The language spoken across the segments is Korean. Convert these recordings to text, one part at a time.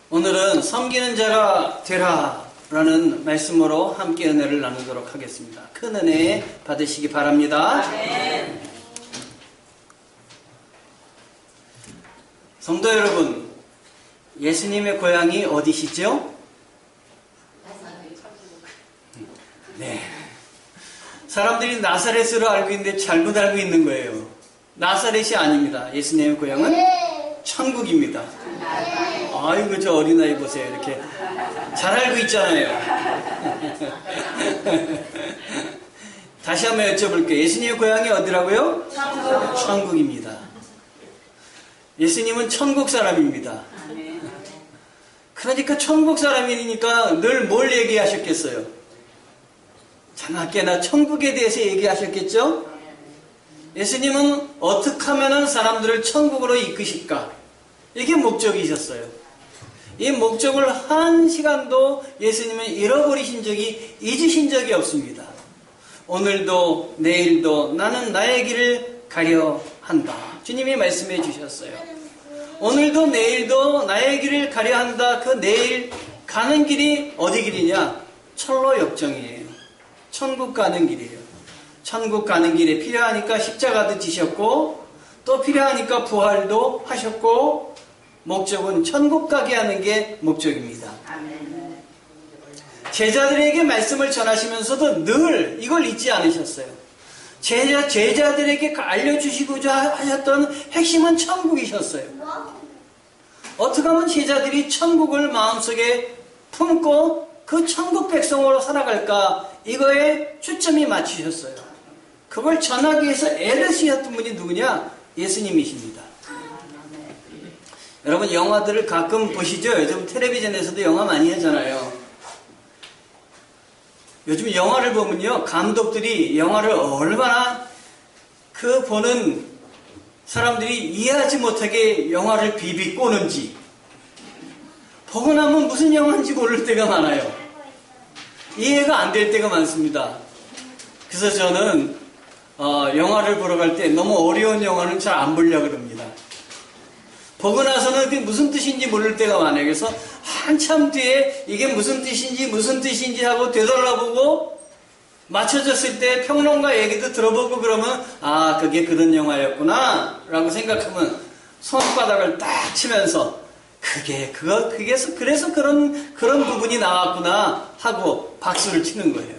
오늘은 섬기는 자가 되라 라는 말씀으로 함께 은혜를 나누도록 하겠습니다. 큰 은혜 받으시기 바랍니다. 아멘. 성도 여러분, 예수님의 고향이 어디시죠? 네. 사람들이 나사렛으로 알고 있는데 잘못 알고 있는 거예요. 나사렛이 아닙니다. 예수님의 고향은 천국입니다. 아이고, 저 어린아이 보세요. 이렇게 잘 알고 있잖아요. 다시 한번 여쭤볼게요. 예수님의 고향이 어디라고요? 천국입니다. 예수님은 천국 사람입니다. 그러니까 천국 사람이니까 늘 뭘 얘기하셨겠어요? 자나깨나 천국에 대해서 얘기하셨겠죠? 예수님은 어떻게 하면 사람들을 천국으로 이끄실까? 이게 목적이셨어요. 이 목적을 한 시간도 예수님은 잃어버리신 적이, 잊으신 적이 없습니다. 오늘도 내일도 나는 나의 길을 가려 한다. 주님이 말씀해 주셨어요. 오늘도 내일도 나의 길을 가려 한다. 그 내일 가는 길이 어디 길이냐? 철로 역정이에요. 천국 가는 길이에요. 천국 가는 길에 필요하니까 십자가도 지셨고, 또 필요하니까 부활도 하셨고, 목적은 천국 가게 하는 게 목적입니다. 제자들에게 말씀을 전하시면서도 늘 이걸 잊지 않으셨어요. 제자들에게 알려주시고자 하셨던 핵심은 천국이셨어요. 어떻게 하면 제자들이 천국을 마음속에 품고 그 천국 백성으로 살아갈까? 이거에 초점이 맞추셨어요. 그걸 전하기 위해서 애를 쓰셨던 분이 누구냐? 예수님이십니다. 여러분, 영화들을 가끔 보시죠? 요즘 텔레비전에서도 영화 많이 하잖아요. 요즘 영화를 보면요, 감독들이 영화를 얼마나 그 보는 사람들이 이해하지 못하게 영화를 비비 꼬는지, 보고 나면 무슨 영화인지 모를 때가 많아요. 이해가 안 될 때가 많습니다. 그래서 저는 영화를 보러 갈 때 너무 어려운 영화는 잘 안 보려고 그럽니다. 보고 나서는 그게 무슨 뜻인지 모를 때가 많아요. 그래서 한참 뒤에 이게 무슨 뜻인지 하고 되돌아보고 맞춰졌을 때 평론가 얘기도 들어보고 그러면, 아, 그게 그런 영화였구나 라고 생각하면 손바닥을 딱 치면서 그래서 그런 부분이 나왔구나 하고 박수를 치는 거예요.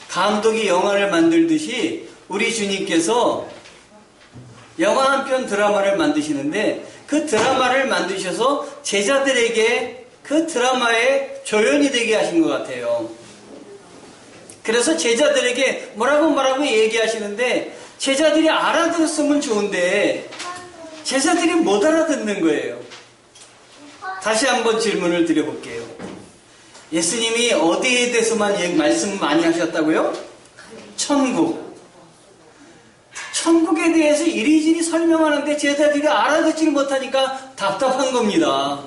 감독이 영화를 만들듯이 우리 주님께서 영화 한 편 드라마를 만드시는데, 그 드라마를 만드셔서 제자들에게 그 드라마의 조연이 되게 하신 것 같아요. 그래서 제자들에게 뭐라고 얘기하시는데, 제자들이 알아들었으면 좋은데 제자들이 못 알아듣는 거예요. 다시 한번 질문을 드려볼게요. 예수님이 어디에 대해서만 말씀 많이 하셨다고요? 천국. 천국에 대해서 이리저리 설명하는데 제자들이 알아듣지 못하니까 답답한 겁니다.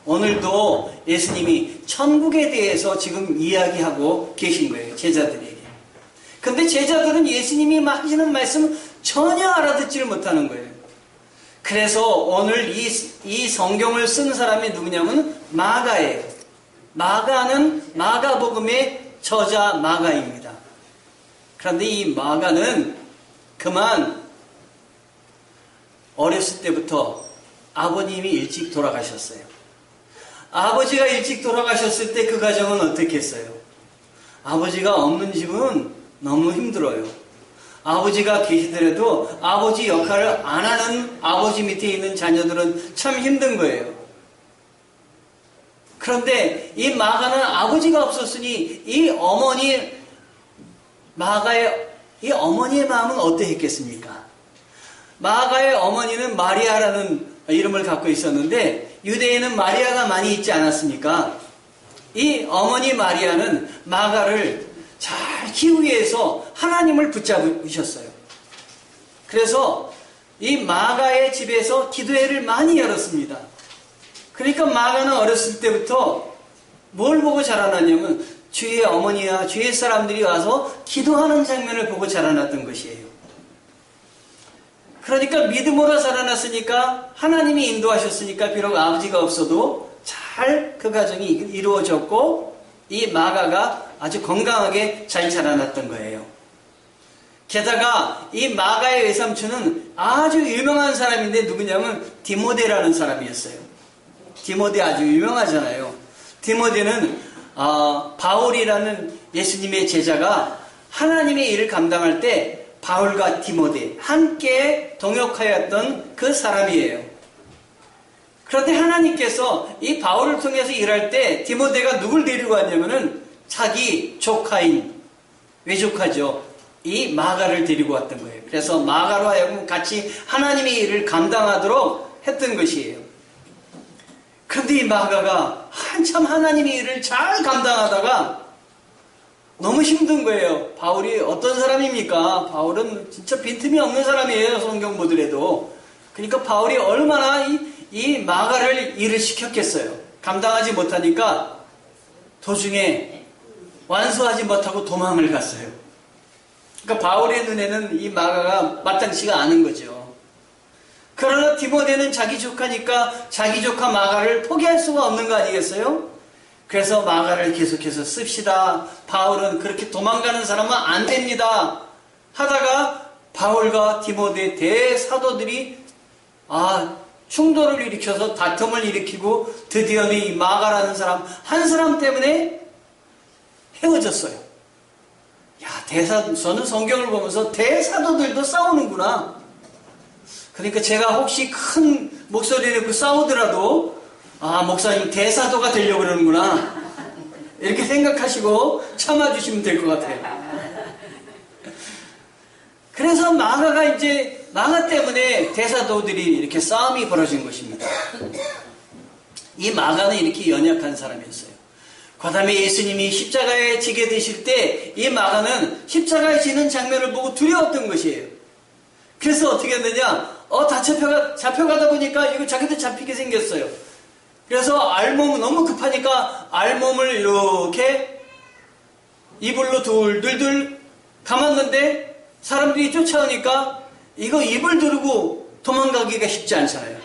오늘도 예수님이 천국에 대해서 지금 이야기하고 계신 거예요, 제자들에게. 근데 제자들은 예수님이 하시는 말씀 전혀 알아듣지를 못하는 거예요. 그래서 오늘 이 성경을 쓴 사람이 누구냐면 마가예요. 마가는 마가복음의 저자 마가입니다. 그런데 이 마가는 그만 어렸을 때부터 아버님이 일찍 돌아가셨어요. 아버지가 일찍 돌아가셨을 때 그 가정은 어떻게 했어요? 아버지가 없는 집은 너무 힘들어요. 아버지가 계시더라도 아버지 역할을 안 하는 아버지 밑에 있는 자녀들은 참 힘든 거예요. 그런데 이 마가는 아버지가 없었으니 이 어머니의 마음은 어떠했겠습니까? 마가의 어머니는 마리아라는 이름을 갖고 있었는데, 유대에는 마리아가 많이 있지 않았습니까? 이 어머니 마리아는 마가를 잘 키우기 위해서 하나님을 붙잡으셨어요. 그래서 이 마가의 집에서 기도회를 많이 열었습니다. 그러니까 마가는 어렸을 때부터 뭘 보고 자라났냐면 주의 어머니와 주의 사람들이 와서 기도하는 장면을 보고 자라났던 것이에요. 그러니까 믿음으로 살아났으니까 하나님이 인도하셨으니까 비록 아버지가 없어도 잘 그 가정이 이루어졌고 이 마가가 아주 건강하게 잘 자라났던 거예요. 게다가 이 마가의 외삼촌은 아주 유명한 사람인데 누구냐면 디모데라는 사람이었어요. 디모데 아주 유명하잖아요. 디모데는 바울이라는 예수님의 제자가 하나님의 일을 감당할 때 바울과 디모데 함께 동역하였던 그 사람이에요. 그런데 하나님께서 이 바울을 통해서 일할 때 디모데가 누굴 데리고 왔냐면은 자기 조카인 외조카죠. 이 마가를 데리고 왔던 거예요. 그래서 마가로 하여금 같이 하나님의 일을 감당하도록 했던 것이에요. 그런데 이 마가가 한참 하나님의 일을 잘 감당하다가 너무 힘든 거예요. 바울이 어떤 사람입니까? 바울은 진짜 빈틈이 없는 사람이에요. 성경 보더라도. 그러니까 바울이 얼마나 이 마가를 일을 시켰겠어요. 감당하지 못하니까 도중에 완수하지 못하고 도망을 갔어요. 그러니까 바울의 눈에는 이 마가가 마땅치가 않은 거죠. 그러나 디모데는 자기 조카니까 자기 조카 마가를 포기할 수가 없는 거 아니겠어요? 그래서 마가를 계속해서 씁시다. 바울은 그렇게 도망가는 사람은 안 됩니다. 하다가 바울과 디모데 대사도들이 충돌을 일으켜서 다툼을 일으키고 드디어 이 마가라는 사람 한 사람 때문에 헤어졌어요. 저는 성경을 보면서 대사도들도 싸우는구나. 그러니까 제가 혹시 큰 목소리 내고 싸우더라도 목사님 대사도가 되려고 그러는구나. 이렇게 생각하시고 참아주시면 될 것 같아요. 그래서 마가 때문에 대사도들이 이렇게 싸움이 벌어진 것입니다. 이 마가는 이렇게 연약한 사람이었어요. 그 다음에 예수님이 십자가에 지게 되실 때 이 마가는 십자가에 지는 장면을 보고 두려웠던 것이에요. 그래서 어떻게 했느냐? 다 잡혀가다 보니까 이거 자기도 잡히게 생겼어요. 그래서 알몸은 너무 급하니까 알몸을 이렇게 이불로 둘둘둘 감았는데 사람들이 쫓아오니까 이거 이불 두르고 도망가기가 쉽지 않잖아요.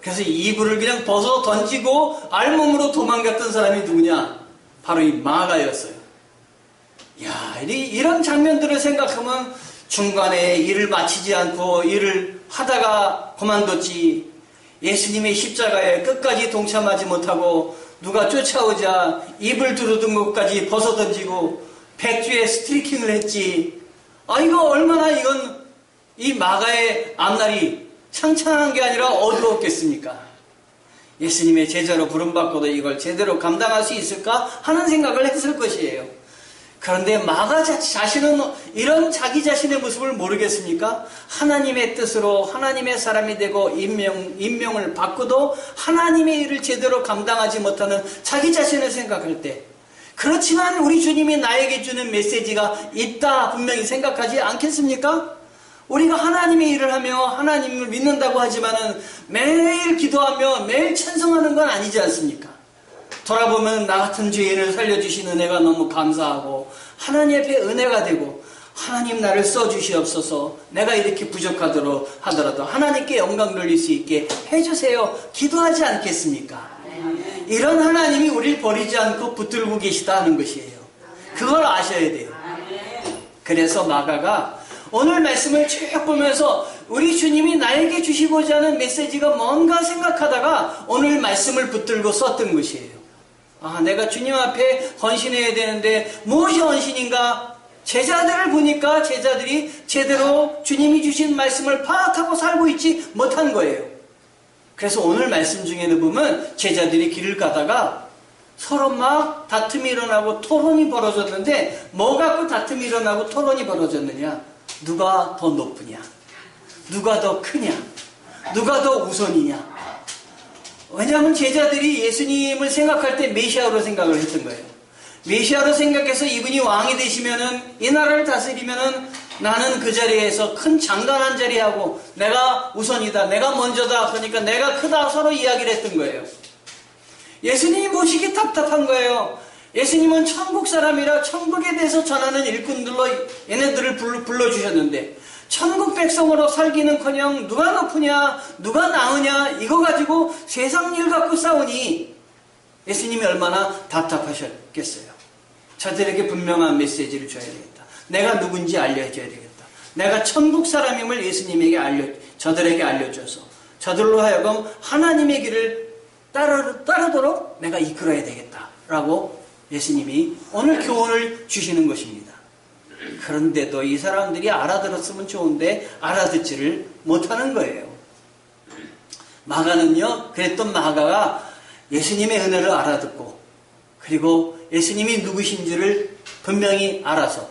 그래서 이불을 그냥 벗어 던지고 알몸으로 도망갔던 사람이 누구냐? 바로 이 마가였어요. 이런 장면들을 생각하면 중간에 일을 마치지 않고 일을 하다가 그만뒀지. 예수님의 십자가에 끝까지 동참하지 못하고 누가 쫓아오자 이불 두르던 것까지 벗어 던지고 백주에 스트리킹을 했지. 이거 얼마나 이 마가의 앞날이 창창한 게 아니라 어두웠겠습니까? 예수님의 제자로 부름받고도 이걸 제대로 감당할 수 있을까 하는 생각을 했을 것이에요. 그런데 마가 자신은 이런 자기 자신의 모습을 모르겠습니까? 하나님의 뜻으로 하나님의 사람이 되고 임명을 받고도 하나님의 일을 제대로 감당하지 못하는 자기 자신을 생각할 때, 그렇지만 우리 주님이 나에게 주는 메시지가 있다 분명히 생각하지 않겠습니까? 우리가 하나님의 일을 하며 하나님을 믿는다고 하지만은 매일 기도하며 매일 찬송하는 건 아니지 않습니까? 돌아보면 나 같은 죄인을 살려주신 은혜가 너무 감사하고 하나님 앞에 은혜가 되고, 하나님 나를 써주시옵소서, 내가 이렇게 부족하더라도 하나님께 영광 돌릴 수 있게 해주세요, 기도하지 않겠습니까? 이런 하나님이 우리를 버리지 않고 붙들고 계시다 하는 것이에요. 그걸 아셔야 돼요. 그래서 마가가 오늘 말씀을 쭉 보면서 우리 주님이 나에게 주시고자 하는 메시지가 뭔가 생각하다가 오늘 말씀을 붙들고 썼던 것이에요. 내가 주님 앞에 헌신해야 되는데 무엇이 헌신인가? 제자들을 보니까 제자들이 제대로 주님이 주신 말씀을 파악하고 살고 있지 못한 거예요. 그래서 오늘 말씀 중에는 보면 제자들이 길을 가다가 서로 막 다툼이 일어나고 토론이 벌어졌는데, 뭐 갖고 다툼이 일어나고 토론이 벌어졌느냐? 누가 더 높으냐? 누가 더 크냐? 누가 더 우선이냐? 왜냐하면 제자들이 예수님을 생각할 때 메시아로 생각을 했던 거예요. 메시아로 생각해서 이분이 왕이 되시면은, 이 나라를 다스리면은 나는 그 자리에서 큰 장관 한 자리하고 내가 우선이다, 내가 먼저다, 그러니까 내가 크다, 서로 이야기를 했던 거예요. 예수님이 보시기 답답한 거예요. 예수님은 천국 사람이라 천국에 대해서 전하는 일꾼들로 얘네들을 불러주셨는데, 천국 백성으로 살기는커녕 누가 높으냐 누가 나으냐 이거 가지고 세상 일 갖고 싸우니 예수님이 얼마나 답답하셨겠어요. 저들에게 분명한 메시지를 줘야 되겠다. 내가 누군지 알려줘야 되겠다. 내가 천국 사람임을 예수님에게 저들에게 알려줘서 저들로 하여금 하나님의 길을 따르도록 내가 이끌어야 되겠다라고 예수님이 오늘 교훈을 주시는 것입니다. 그런데도 이 사람들이 알아들었으면 좋은데 알아듣지를 못하는 거예요. 마가는요, 그랬던 마가가 예수님의 은혜를 알아듣고 그리고 예수님이 누구신지를 분명히 알아서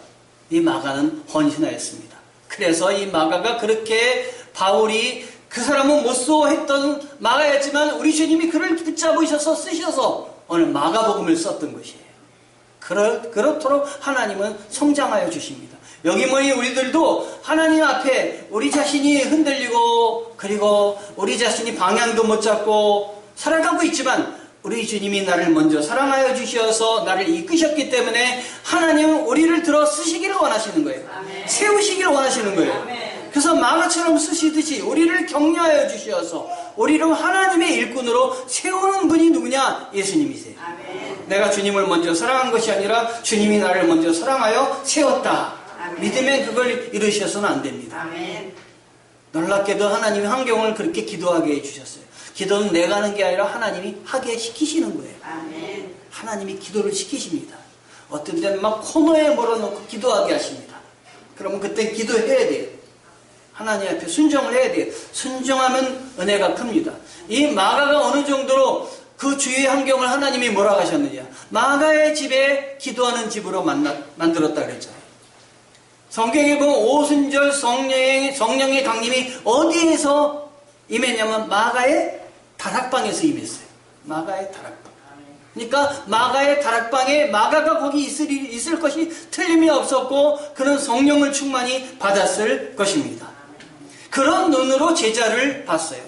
이 마가는 헌신하였습니다. 그래서 이 마가가 그렇게 바울이 그 사람은 못써 했던 마가였지만 우리 주님이 그를 붙잡으셔서 쓰셔서 오늘 마가복음을 썼던 것이에요. 그렇도록 하나님은 성장하여 주십니다. 여기 뭐니 우리들도 하나님 앞에 우리 자신이 흔들리고 그리고 우리 자신이 방향도 못 잡고 살아가고 있지만 우리 주님이 나를 먼저 사랑하여 주셔서 나를 이끄셨기 때문에 하나님은 우리를 들어 쓰시기를 원하시는 거예요. 아멘. 세우시기를 원하시는 거예요. 아멘. 그래서 마가처럼 쓰시듯이 우리를 격려하여 주셔서 우리를 하나님의 일꾼으로 세우는 분이 누구냐? 예수님이세요. 아멘. 내가 주님을 먼저 사랑한 것이 아니라 주님이 나를 먼저 사랑하여 세웠다. 아멘. 믿으면 그걸 이루셔서는 안 됩니다. 아멘. 놀랍게도 하나님이 환경을 그렇게 기도하게 해주셨어요. 기도는 내가 하는 게 아니라 하나님이 하게 시키시는 거예요. 아멘. 하나님이 기도를 시키십니다. 어떤 때는 막 코너에 몰아놓고 기도하게 하십니다. 그러면 그때 기도해야 돼요. 하나님 앞에 순종을 해야 돼요. 순종하면 은혜가 큽니다. 이 마가가 어느 정도로 그 주위의 환경을 하나님이 뭐라 하셨느냐. 마가의 집에 기도하는 집으로 만들었다 그랬잖아요. 성경에 보면 오순절 성령의 강림이 어디에서 임했냐면 마가의 다락방에서 임했어요. 마가의 다락방. 그러니까 마가의 다락방에 마가가 거기 있을 것이 틀림이 없었고 그는 성령을 충만히 받았을 것입니다. 그런 눈으로 제자를 봤어요.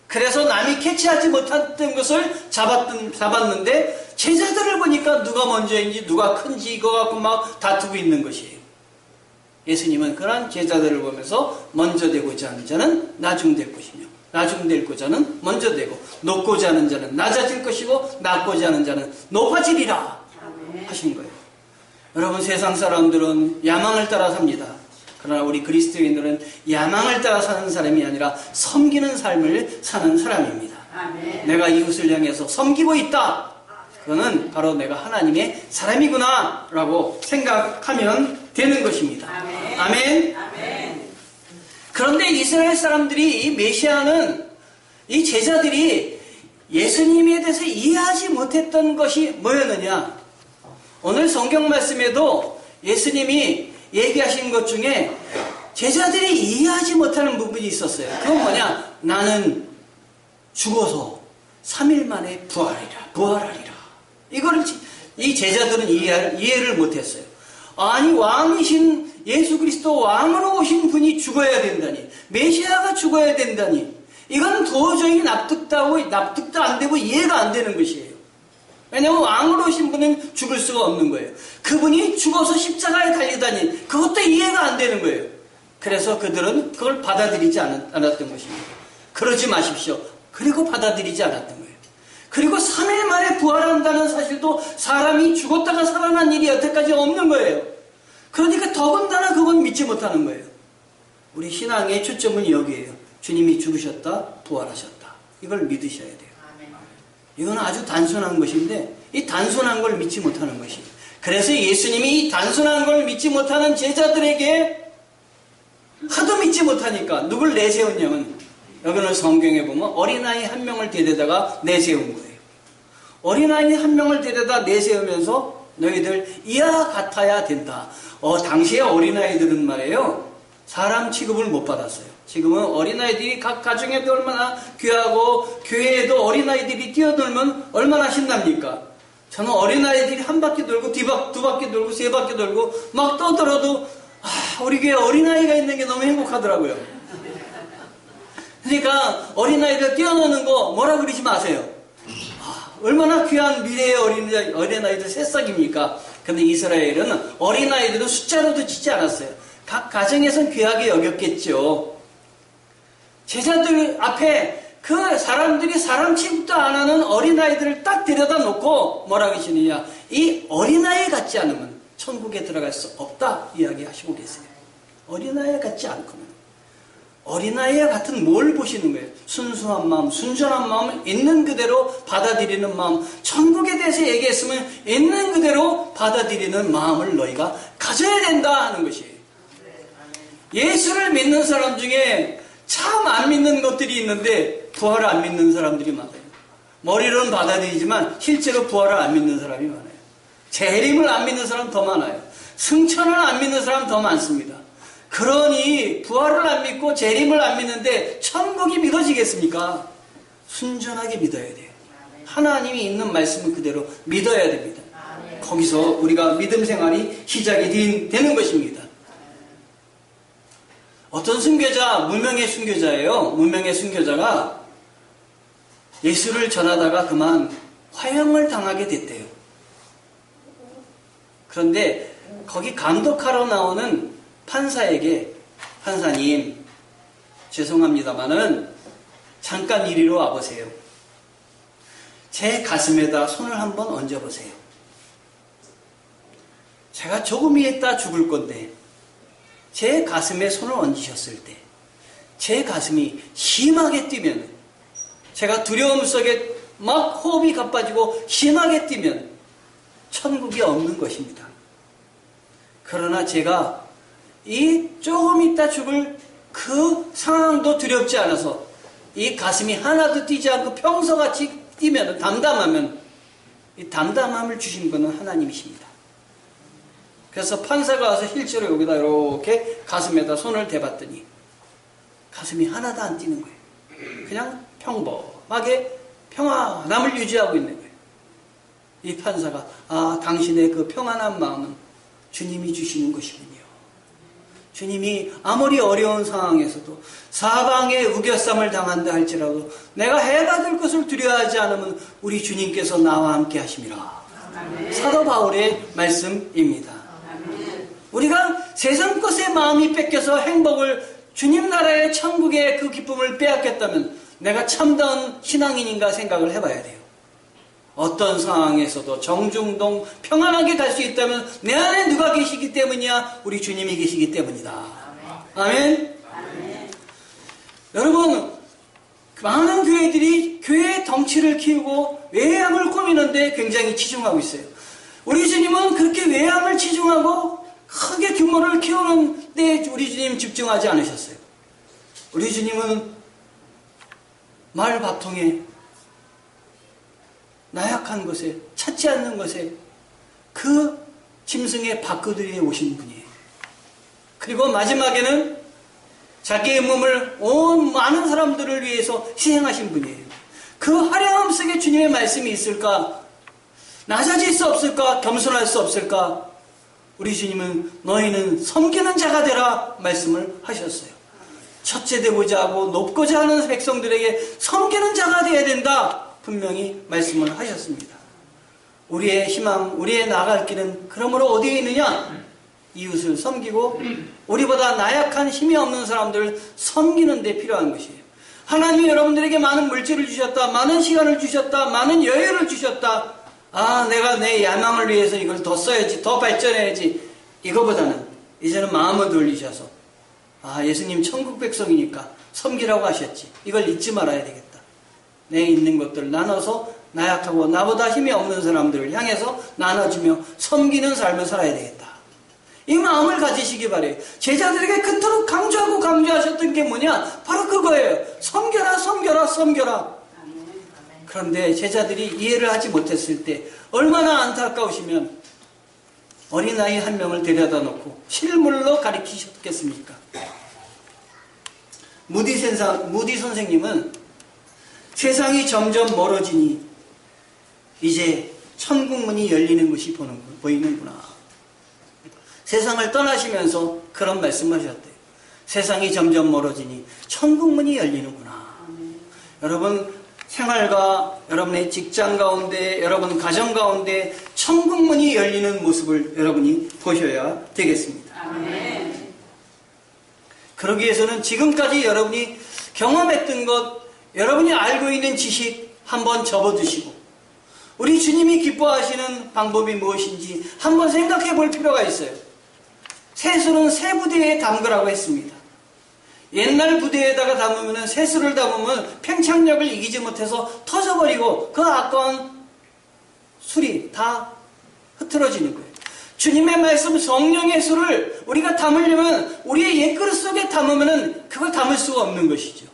그래서 남이 캐치하지 못했던 것을 잡았는데 제자들을 보니까 누가 먼저인지 누가 큰지 이거 갖고 막 다투고 있는 것이에요. 예수님은 그런 제자들을 보면서 먼저 되고자 하는 자는 나중될 것이며 나중되고자 하는 먼저 되고 높고자 하는 자는 낮아질 것이고 낮고자 하는 자는 높아지리라 하신 거예요. 여러분 세상 사람들은 야망을 따라 삽니다. 그러나 우리 그리스도인들은 야망을 따라 사는 사람이 아니라 섬기는 삶을 사는 사람입니다. 아멘. 내가 이웃을 향해서 섬기고 있다. 그거는 바로 내가 하나님의 사람이구나 라고 생각하면 되는 것입니다. 아멘. 아멘. 아멘. 그런데 이스라엘 사람들이 이 메시아는 이 제자들이 예수님에 대해서 이해하지 못했던 것이 뭐였느냐. 오늘 성경 말씀에도 예수님이 얘기하신 것 중에 제자들이 이해하지 못하는 부분이 있었어요. 그건 뭐냐? 나는 죽어서 3일 만에 부활하리라. 이거를 이 제자들은 이해를 못했어요. 아니 왕이신 예수 그리스도 왕으로 오신 분이 죽어야 된다니, 메시아가 죽어야 된다니, 이건 도저히 납득도 안 되고 이해가 안 되는 것이에요. 왜냐하면 왕으로 오신 분은 죽을 수가 없는 거예요. 그분이 죽어서 십자가에 달리다니 그것도 이해가 안 되는 거예요. 그래서 그들은 그걸 받아들이지 않았던 것입니다. 그러지 마십시오. 그리고 받아들이지 않았던 거예요. 그리고 3일 만에 부활한다는 사실도 사람이 죽었다가 살아난 일이 여태까지 없는 거예요. 그러니까 더군다나 그건 믿지 못하는 거예요. 우리 신앙의 초점은 여기에요. 주님이 죽으셨다, 부활하셨다. 이걸 믿으셔야 돼요. 이건 아주 단순한 것인데 이 단순한 걸 믿지 못하는 것이에요. 그래서 예수님이 이 단순한 걸 믿지 못하는 제자들에게 하도 믿지 못하니까 누굴 내세웠냐면 여기는 성경에 보면 어린아이 한 명을 데려다가 내세운 거예요. 어린아이 한 명을 데려다 내세우면서 너희들 이와 같아야 된다. 당시에 어린아이들은 말이에요. 사람 취급을 못 받았어요. 지금은 어린아이들이 각 가정에도 얼마나 귀하고 교회에도 어린아이들이 뛰어들면 얼마나 신납니까? 저는 어린아이들이 한 바퀴 돌고 두 바퀴 돌고 세 바퀴 돌고 막 떠들어도 우리 교회에 어린아이가 있는 게 너무 행복하더라고요. 그러니까 어린아이들 뛰어노는 거 뭐라 그러지 마세요. 얼마나 귀한 미래의 어린아이들 새싹입니까? 근데 이스라엘은 어린아이들은 숫자로도 짓지 않았어요. 각 가정에선 귀하게 여겼겠죠. 제자들 앞에 그 사람들이 사람 취급도 안 하는 어린아이들을 딱 데려다 놓고 뭐라고 하시느냐, 이 어린아이 같지 않으면 천국에 들어갈 수 없다 이야기하시고 계세요. 어린아이 같지 않고는. 어린아이 같은 뭘 보시는 거예요? 순수한 마음, 순전한 마음, 있는 그대로 받아들이는 마음. 천국에 대해서 얘기했으면 있는 그대로 받아들이는 마음을 너희가 가져야 된다 하는 것이에요. 예수를 믿는 사람 중에 참 안 믿는 것들이 있는데 부활을 안 믿는 사람들이 많아요. 머리로는 받아들이지만 실제로 부활을 안 믿는 사람이 많아요. 재림을 안 믿는 사람 더 많아요. 승천을 안 믿는 사람 더 많습니다. 그러니 부활을 안 믿고 재림을 안 믿는데 천국이 믿어지겠습니까? 순전하게 믿어야 돼요. 하나님이 있는 말씀을 그대로 믿어야 됩니다. 거기서 우리가 믿음 생활이 시작이 되는 것입니다. 어떤 순교자, 무명의 순교자예요. 무명의 순교자가 예수를 전하다가 그만 화형을 당하게 됐대요. 그런데 거기 감독하러 나오는 판사에게, 판사님 죄송합니다마는 잠깐 이리로 와보세요. 제 가슴에다 손을 한번 얹어보세요. 제가 조금이 있다 죽을 건데 제 가슴에 손을 얹으셨을 때 제 가슴이 심하게 뛰면, 제가 두려움 속에 막 호흡이 가빠지고 심하게 뛰면 천국이 없는 것입니다. 그러나 제가 이 조금 있다 죽을 그 상황도 두렵지 않아서 이 가슴이 하나도 뛰지 않고 평소같이 뛰면, 담담하면, 이 담담함을 주신 분은 하나님이십니다. 그래서 판사가 와서 실제로 여기다 이렇게 가슴에다 손을 대봤더니 가슴이 하나도 안 뛰는 거예요. 그냥 평범하게 평안함을 유지하고 있는 거예요. 이 판사가, 아, 당신의 그 평안한 마음은 주님이 주시는 것이군요. 주님이 아무리 어려운 상황에서도 사방에 우겨쌈을 당한다 할지라도 내가 해가 될 것을 두려워하지 않으면 우리 주님께서 나와 함께 하심이라. 사도 바울의 말씀입니다. 우리가 세상 것에 마음이 뺏겨서 행복을, 주님 나라의 천국의 그 기쁨을 빼앗겼다면 내가 참다운 신앙인인가 생각을 해봐야 돼요. 어떤 상황에서도 정중동 평안하게 갈 수 있다면 내 안에 누가 계시기 때문이야? 우리 주님이 계시기 때문이다. 아멘. 아멘. 여러분, 많은 교회들이 교회의 덩치를 키우고 외양을 꾸미는데 굉장히 치중하고 있어요. 우리 주님은 그렇게 외양을 치중하고 크게 규모를 키우는데 우리 주님 집중하지 않으셨어요. 우리 주님은 말밥통에, 나약한 것에, 찾지 않는 것에, 그 짐승의 밥그들에 오신 분이에요. 그리고 마지막에는 자기의 몸을 온 많은 사람들을 위해서 희생하신 분이에요. 그 화려함 속에 주님의 말씀이 있을까? 낮아질 수 없을까? 겸손할 수 없을까? 우리 주님은 너희는 섬기는 자가 되라 말씀을 하셨어요. 첫째 되고자 하고 높고자 하는 백성들에게 섬기는 자가 되어야 된다 분명히 말씀을 하셨습니다. 우리의 희망, 우리의 나아갈 길은 그러므로 어디에 있느냐? 이웃을 섬기고 우리보다 나약한 힘이 없는 사람들을 섬기는 데 필요한 것이에요. 하나님이 여러분들에게 많은 물질을 주셨다, 많은 시간을 주셨다, 많은 여유를 주셨다. 아, 내가 내 야망을 위해서 이걸 더 써야지, 더 발전해야지. 이거보다는 이제는 마음을 돌리셔서, 아, 예수님 천국 백성이니까 섬기라고 하셨지. 이걸 잊지 말아야 되겠다. 내 있는 것들 나눠서 나약하고 나보다 힘이 없는 사람들을 향해서 나눠주며 섬기는 삶을 살아야 되겠다. 이 마음을 가지시기 바래요. 제자들에게 그토록 강조하셨던 게 뭐냐? 바로 그거예요. 섬겨라, 섬겨라, 섬겨라. 그런데 제자들이 이해를 하지 못했을 때 얼마나 안타까우시면 어린아이 한 명을 데려다 놓고 실물로 가르치셨겠습니까? 무디 선생님은 세상이 점점 멀어지니 이제 천국문이 열리는 것이 보이는구나. 세상을 떠나시면서 그런 말씀하셨대요. 세상이 점점 멀어지니 천국문이 열리는구나. 여러분, 생활과 여러분의 직장 가운데, 여러분 가정 가운데 천국문이 열리는 모습을 여러분이 보셔야 되겠습니다. 아멘. 그러기 위해서는 지금까지 여러분이 경험했던 것, 여러분이 알고 있는 지식 한번 접어두시고 우리 주님이 기뻐하시는 방법이 무엇인지 한번 생각해 볼 필요가 있어요. 세수는 새 부대에 담그라고 했습니다. 옛날 부대에다가 담으면 세수를 담으면 팽창력을 이기지 못해서 터져버리고 그 아까운 술이 다 흐트러지는 거예요. 주님의 말씀 성령의 술을 우리가 담으려면 우리의 옛그릇 속에 담으면 그걸 담을 수가 없는 것이죠.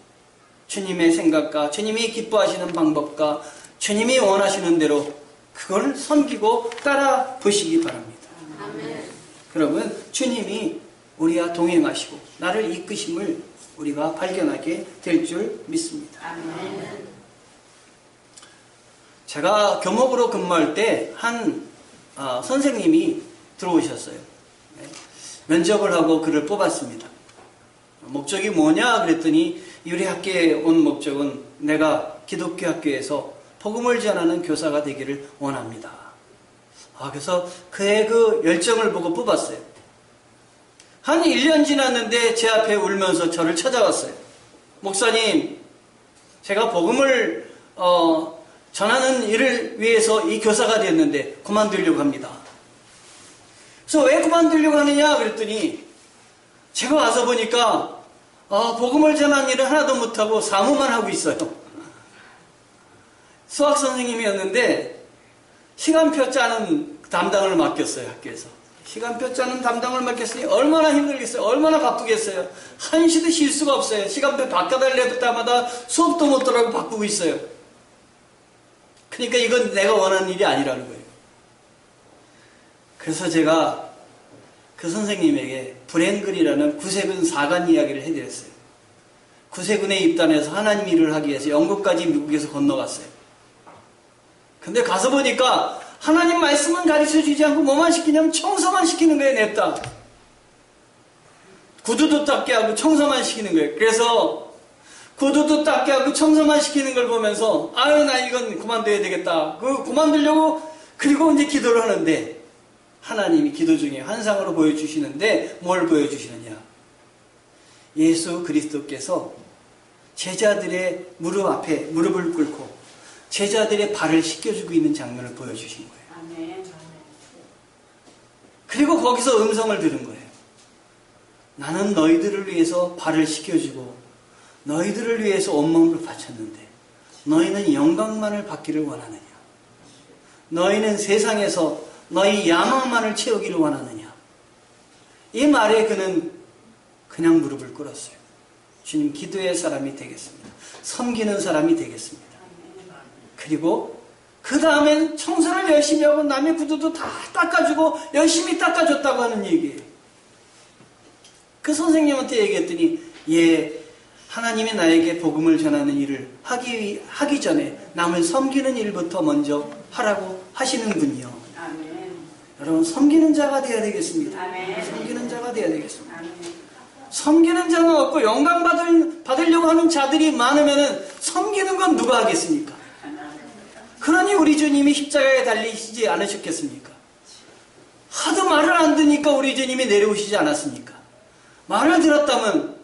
주님의 생각과 주님이 기뻐하시는 방법과 주님이 원하시는 대로 그걸 섬기고 따라 보시기 바랍니다. 아멘. 그러면 주님이 우리와 동행하시고 나를 이끄심을 우리가 발견하게 될 줄 믿습니다. 아멘. 제가 교목으로 근무할 때 한 선생님이 들어오셨어요. 면접을 하고 그를 뽑았습니다. 목적이 뭐냐 그랬더니 우리 학교에 온 목적은 내가 기독교 학교에서 복음을 전하는 교사가 되기를 원합니다. 그래서 그의 그 열정을 보고 뽑았어요. 한 1년 지났는데 제 앞에 울면서 저를 찾아왔어요. 목사님, 제가 복음을 전하는 일을 위해서 이 교사가 됐는데 그만두려고 합니다. 그래서 왜 그만두려고 하느냐 그랬더니 제가 와서 보니까 복음을 전하는 일을 하나도 못하고 사무만 하고 있어요. 수학 선생님이었는데 시간표 짜는 담당을 맡겼어요. 학교에서. 시간표 짜는 담당을 맡겼으니 얼마나 힘들겠어요. 얼마나 바쁘겠어요. 한시도 쉴 수가 없어요. 시간표 바꿔달래 때마다 수업도 못 들어가고 바꾸고 있어요. 그러니까 이건 내가 원하는 일이 아니라는 거예요. 그래서 제가 그 선생님에게 불행글이라는 구세군 사관 이야기를 해드렸어요. 구세군에 입단해서 하나님 일을 하기 위해서 영국까지 미국에서 건너갔어요. 근데 가서 보니까 하나님 말씀은 가르쳐 주지 않고 뭐만 시키냐면 청소만 시키는 거예요. 냅다. 구두도 닦게 하고 청소만 시키는 거예요. 그래서 구두도 닦게 하고 청소만 시키는 걸 보면서 아유 나 이건 그만둬야 되겠다. 그만두려고 그리고 이제 기도를 하는데 하나님이 기도 중에 환상으로 보여주시는데 뭘 보여주시느냐. 예수 그리스도께서 제자들의 무릎 앞에 무릎을 꿇고 제자들의 발을 씻겨주고 있는 장면을 보여주신 거예요. 아멘. 그리고 거기서 음성을 들은 거예요. 나는 너희들을 위해서 발을 씻겨주고 너희들을 위해서 온몸을 바쳤는데 너희는 영광만을 받기를 원하느냐? 너희는 세상에서 너희 야망만을 채우기를 원하느냐? 이 말에 그는 그냥 무릎을 꿇었어요. 주님 기도의 사람이 되겠습니다. 섬기는 사람이 되겠습니다. 그리고 그 다음엔 청소를 열심히 하고 남의 구두도 다 닦아주고 열심히 닦아줬다고 하는 얘기예요. 그 선생님한테 얘기했더니 하나님이 나에게 복음을 전하는 일을 하기 전에 남을 섬기는 일부터 먼저 하라고 하시는군요. 아멘. 여러분 섬기는 자가 되어야 되겠습니다. 아멘. 섬기는 자가 되어야 되겠습니다. 아멘. 섬기는 자는 없고 영광 받으려고 하는 자들이 많으면 섬기는 건 누가 하겠습니까? 그러니 우리 주님이 십자가에 달리시지 않으셨겠습니까? 하도 말을 안 듣니까 우리 주님이 내려오시지 않았습니까? 말을 들었다면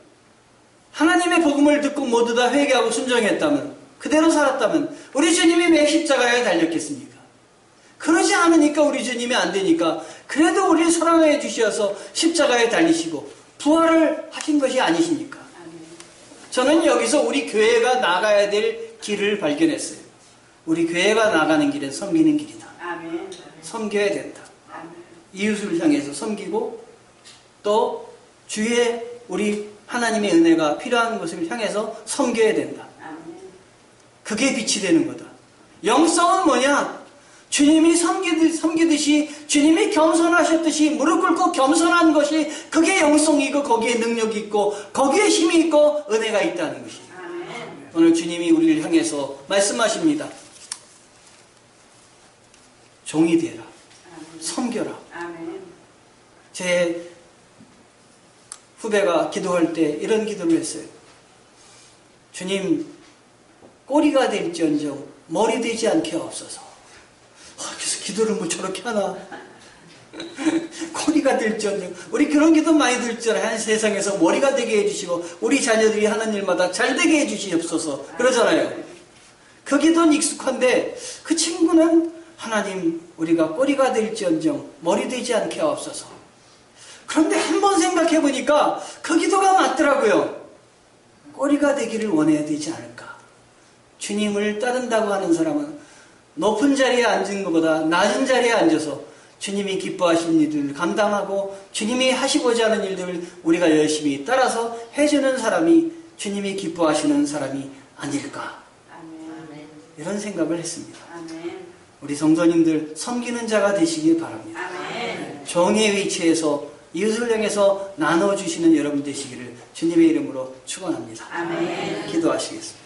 하나님의 복음을 듣고 모두 다 회개하고 순종했다면 그대로 살았다면 우리 주님이 왜 십자가에 달렸겠습니까? 그러지 않으니까 우리 주님이 안 되니까 그래도 우리를 사랑해 주셔서 십자가에 달리시고 부활을 하신 것이 아니십니까? 저는 여기서 우리 교회가 나가야 될 길을 발견했어요. 우리 교회가 나가는 길은 섬기는 길이다. 아멘. 섬겨야 된다. 아멘. 이웃을 향해서 섬기고 또 주의 우리 하나님의 은혜가 필요한 것을 향해서 섬겨야 된다. 아멘. 그게 빛이 되는 거다. 영성은 뭐냐? 주님이 섬기듯이 주님이 겸손하셨듯이 무릎 꿇고 겸손한 것이 그게 영성이고 거기에 능력이 있고 거기에 힘이 있고 은혜가 있다는 것이에요. 아멘. 오늘 주님이 우리를 향해서 말씀하십니다. 종이 되라. 섬겨라. 아멘. 제 후배가 기도할 때 이런 기도를 했어요. 주님, 꼬리가 될지언정 머리 되지 않게 하옵소서. 그래서 기도를 뭐 저렇게 하나? 꼬리가 될지언정. 우리 그런 기도 많이 들잖아요. 세상에서 머리가 되게 해주시고 우리 자녀들이 하는 일마다 잘 되게 해주시옵소서 그러잖아요. 그 기도는 익숙한데 그 친구는 하나님 우리가 꼬리가 될지언정 머리 되지 않게 하옵소서. 그런데 한번 생각해 보니까 그 기도가 맞더라고요. 꼬리가 되기를 원해야 되지 않을까. 주님을 따른다고 하는 사람은 높은 자리에 앉은 것보다 낮은 자리에 앉아서 주님이 기뻐하시는 일들을 감당하고 주님이 하시고자 하는 일들을 우리가 열심히 따라서 해주는 사람이 주님이 기뻐하시는 사람이 아닐까. 아멘. 이런 생각을 했습니다. 아멘. 우리 성도님들 섬기는 자가 되시길 바랍니다. 아멘. 정의 위치에서 이웃을 향해서 나눠주시는 여러분 되시기를 주님의 이름으로 축원합니다. 아멘. 기도하시겠습니다.